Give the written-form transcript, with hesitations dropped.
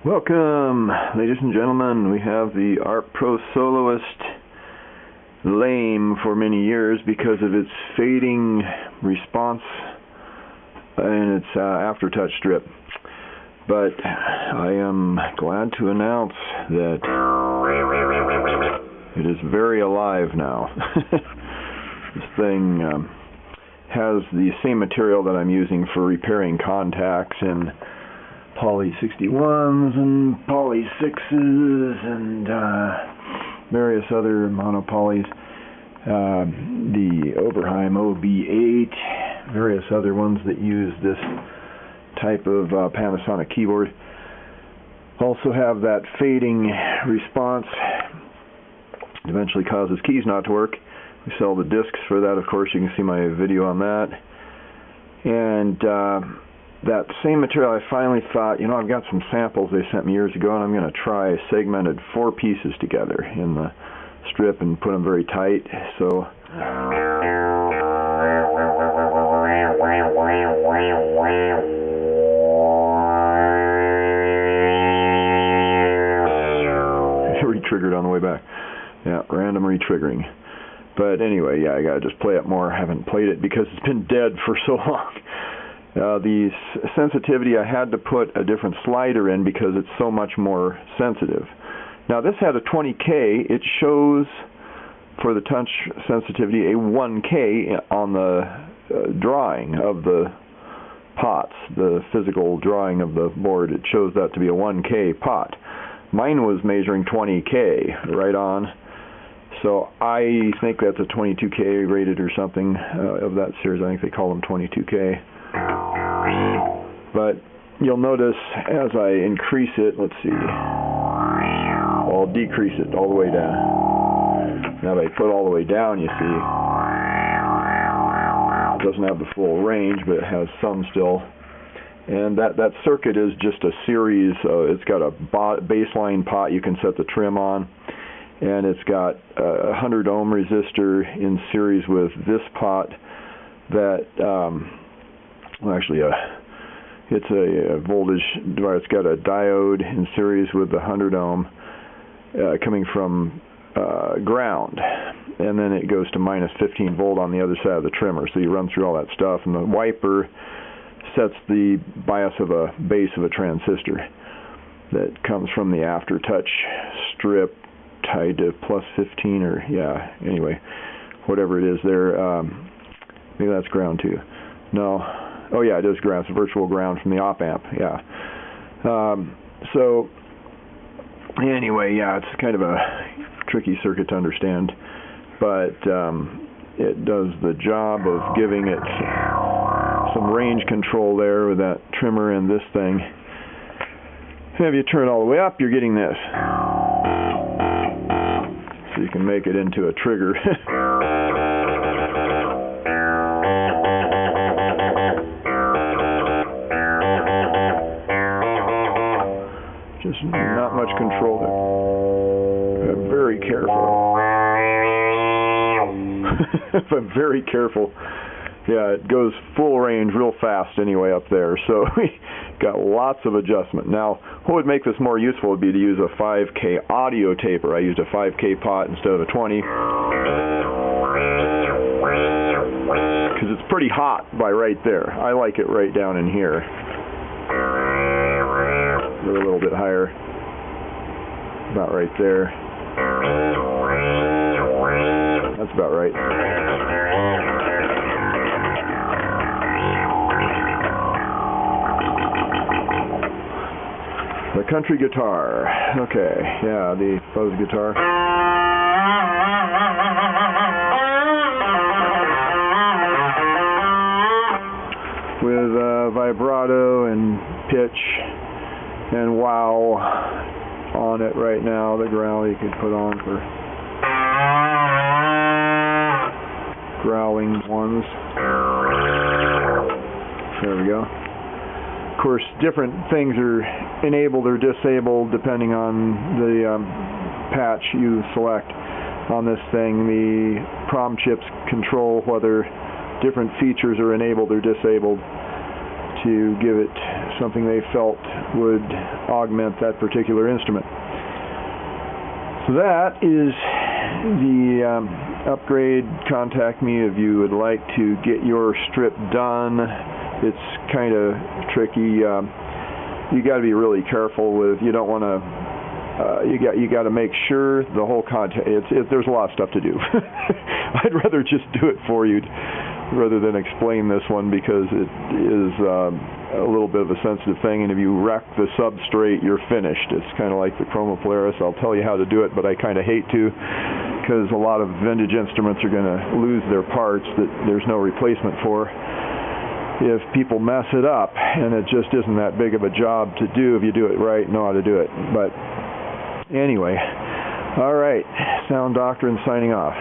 Welcome, ladies and gentlemen. We have the ARP Pro Soloist, lame for many years because of its fading response and its aftertouch strip. But I am glad to announce that it is very alive now. This thing has the same material that I'm using for repairing contacts in Poly 61s and Poly 6s and various other monopolys. The Oberheim OB8, various other ones that use this type of Panasonic keyboard also have that fading response. It eventually causes keys not to work. We sell the discs for that, of course. You can see my video on that. And that same material, I finally thought, you know, I've got some samples they sent me years ago, and I'm going to try segmented 4 pieces together in the strip and put them very tight. So re-triggered on the way back. Yeah, random re-triggering. But anyway, yeah, I gotta just play it more. I haven't played it because it's been dead for so long. The sensitivity, I had to put a different slider in because it's so much more sensitive. Now this had a 20K. It shows for the touch sensitivity a 1K on the drawing of the pots, the physical drawing of the board. It shows that to be a 1K pot. Mine was measuring 20K right on. So I think that's a 22K rated or something of that series. I think they call them 22K. But you'll notice as I increase it, let's see, I'll decrease it all the way down. Now if I put all the way down, you see, it doesn't have the full range, but it has some still. And that circuit is just a series. It's got a baseline pot you can set the trim on, and it's got a 100 ohm resistor in series with this pot that, well, actually, it's a voltage divider. It's got a diode in series with the 100 ohm coming from ground, and then it goes to minus 15 volt on the other side of the trimmer. So you run through all that stuff, and the wiper sets the bias of a base of a transistor that comes from the aftertouch strip tied to plus 15, or yeah, anyway, whatever it is there. Maybe that's ground too. No. Oh yeah, it is ground. It's a virtual ground from the op amp. Yeah. So anyway, yeah, it's kind of a tricky circuit to understand, but it does the job of giving it some range control there with that trimmer and this thing. And if you turn it all the way up, you're getting this. So you can make it into a trigger. Just not much control there. I'm very careful. If I'm very careful, yeah, it goes full range real fast anyway up there. So we got lots of adjustment. Now, what would make this more useful would be to use a 5K audio taper. I used a 5K pot instead of a 20 because it's pretty hot by right there. I like it right down in here. Go a little bit higher, about right there. That's about right. The country guitar. Okay, yeah, the fuzz guitar. With vibrato and pitch and wow on it right now. The growl you could put on for growling ones. There we go. Of course, different things are enabled or disabled depending on the patch you select on this thing. The PROM chips control whether different features are enabled or disabled to give it something they felt would augment that particular instrument. So that is the upgrade. Contact me if you would like to get your strip done. It's kind of tricky. You got to be really careful with. You don't want to. You got to make sure the whole content. There's a lot of stuff to do. I'd rather just do it for you rather than explain this one, because it is a little bit of a sensitive thing, and if you wreck the substrate, you're finished. It's kind of like the Chromopolaris. I'll tell you how to do it, but I kind of hate to, because a lot of vintage instruments are going to lose their parts that there's no replacement for if people mess it up, and it just isn't that big of a job to do if you do it right, know how to do it. But anyway, all right, Sound Doctrine signing off.